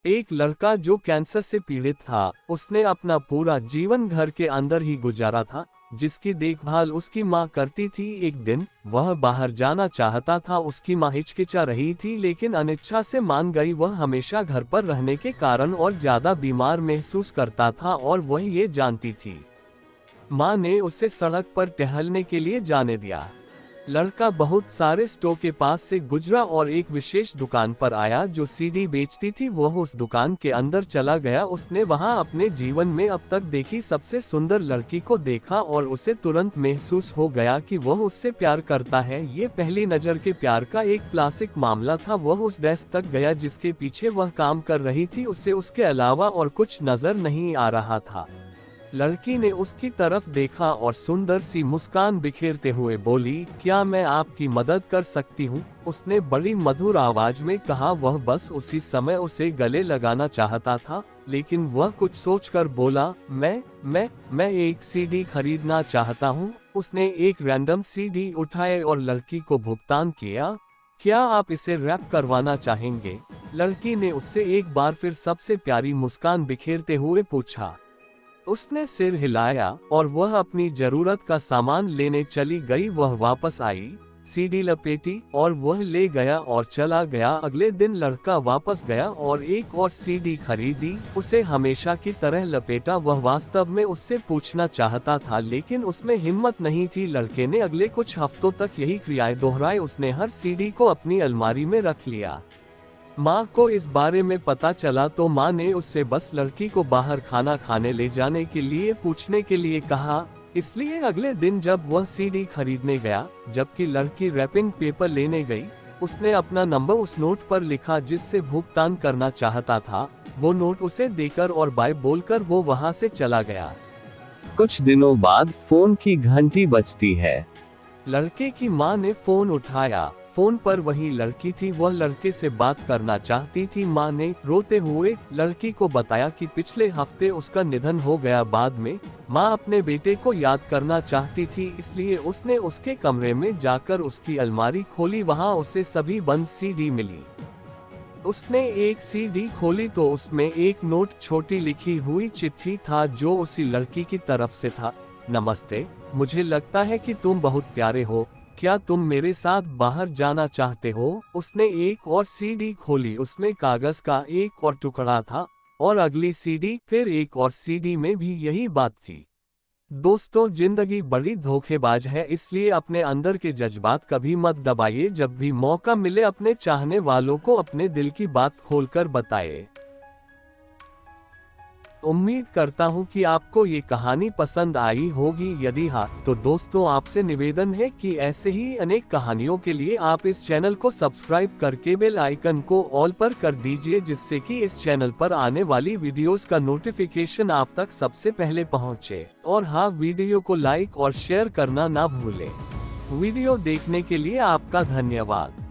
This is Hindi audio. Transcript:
एक लड़का जो कैंसर से पीड़ित था, उसने अपना पूरा जीवन घर के अंदर ही गुजारा था, जिसकी देखभाल उसकी माँ करती थी। एक दिन वह बाहर जाना चाहता था। उसकी माँ हिचकिचा रही थी, लेकिन अनिच्छा से मान गई। वह हमेशा घर पर रहने के कारण और ज्यादा बीमार महसूस करता था और वह ये जानती थी। माँ ने उसे सड़क पर टहलने के लिए जाने दिया। लड़का बहुत सारे स्टोर के पास से गुजरा और एक विशेष दुकान पर आया जो सीडी बेचती थी। वह उस दुकान के अंदर चला गया। उसने वहां अपने जीवन में अब तक देखी सबसे सुंदर लड़की को देखा और उसे तुरंत महसूस हो गया कि वह उससे प्यार करता है। ये पहली नजर के प्यार का एक क्लासिक मामला था। वह उस डेस्क तक गया जिसके पीछे वह काम कर रही थी। उसे उसके अलावा और कुछ नजर नहीं आ रहा था। लड़की ने उसकी तरफ देखा और सुंदर सी मुस्कान बिखेरते हुए बोली, क्या मैं आपकी मदद कर सकती हूँ? उसने बड़ी मधुर आवाज में कहा। वह बस उसी समय उसे गले लगाना चाहता था, लेकिन वह कुछ सोचकर बोला, मैं एक सीडी खरीदना चाहता हूँ। उसने एक रैंडम सीडी उठाए और लड़की को भुगतान किया। क्या आप इसे रैप करवाना चाहेंगे? लड़की ने उससे एक बार फिर सबसे प्यारी मुस्कान बिखेरते हुए पूछा। उसने सिर हिलाया और वह अपनी जरूरत का सामान लेने चली गई। वह वापस आई, सीडी लपेटी और वह ले गया और चला गया। अगले दिन लड़का वापस गया और एक और सीडी खरीदी। उसे हमेशा की तरह लपेटा। वह वास्तव में उससे पूछना चाहता था, लेकिन उसमें हिम्मत नहीं थी। लड़के ने अगले कुछ हफ्तों तक यही क्रियाएं दोहराई। उसने हर सीडी को अपनी अलमारी में रख लिया। माँ को इस बारे में पता चला तो माँ ने उससे बस लड़की को बाहर खाना खाने ले जाने के लिए पूछने के लिए कहा। इसलिए अगले दिन जब वह सीडी खरीदने गया, जबकि लड़की रैपिंग पेपर लेने गई, उसने अपना नंबर उस नोट पर लिखा जिससे भुगतान करना चाहता था। वो नोट उसे देकर और बाय बोलकर वो वहाँ से चला गया। कुछ दिनों बाद फोन की घंटी बजती है। लड़के की माँ ने फोन उठाया। फोन पर वही लड़की थी। वह लड़के से बात करना चाहती थी। माँ ने रोते हुए लड़की को बताया कि पिछले हफ्ते उसका निधन हो गया। बाद में माँ अपने बेटे को याद करना चाहती थी, इसलिए उसने उसके कमरे में जाकर उसकी अलमारी खोली। वहाँ उसे सभी बंद सीडी मिली। उसने एक सीडी खोली तो उसमें एक नोट, छोटी लिखी हुई चिट्ठी था जो उसी लड़की की तरफ से था। नमस्ते, मुझे लगता है कि तुम बहुत प्यारे हो। क्या तुम मेरे साथ बाहर जाना चाहते हो? उसने एक और सीडी खोली। उसमें कागज का एक और टुकड़ा था और अगली सीडी, फिर एक और सीडी में भी यही बात थी। दोस्तों, जिंदगी बड़ी धोखेबाज है, इसलिए अपने अंदर के जज्बात कभी मत दबाइए। जब भी मौका मिले अपने चाहने वालों को अपने दिल की बात खोलकर बताएं। उम्मीद करता हूँ कि आपको ये कहानी पसंद आई होगी। यदि हाँ, तो दोस्तों आपसे निवेदन है कि ऐसे ही अनेक कहानियों के लिए आप इस चैनल को सब्सक्राइब करके बेल आइकन को ऑल पर कर दीजिए, जिससे कि इस चैनल पर आने वाली वीडियोस का नोटिफिकेशन आप तक सबसे पहले पहुँचे। और हाँ, वीडियो को लाइक और शेयर करना ना भूलें। वीडियो देखने के लिए आपका धन्यवाद।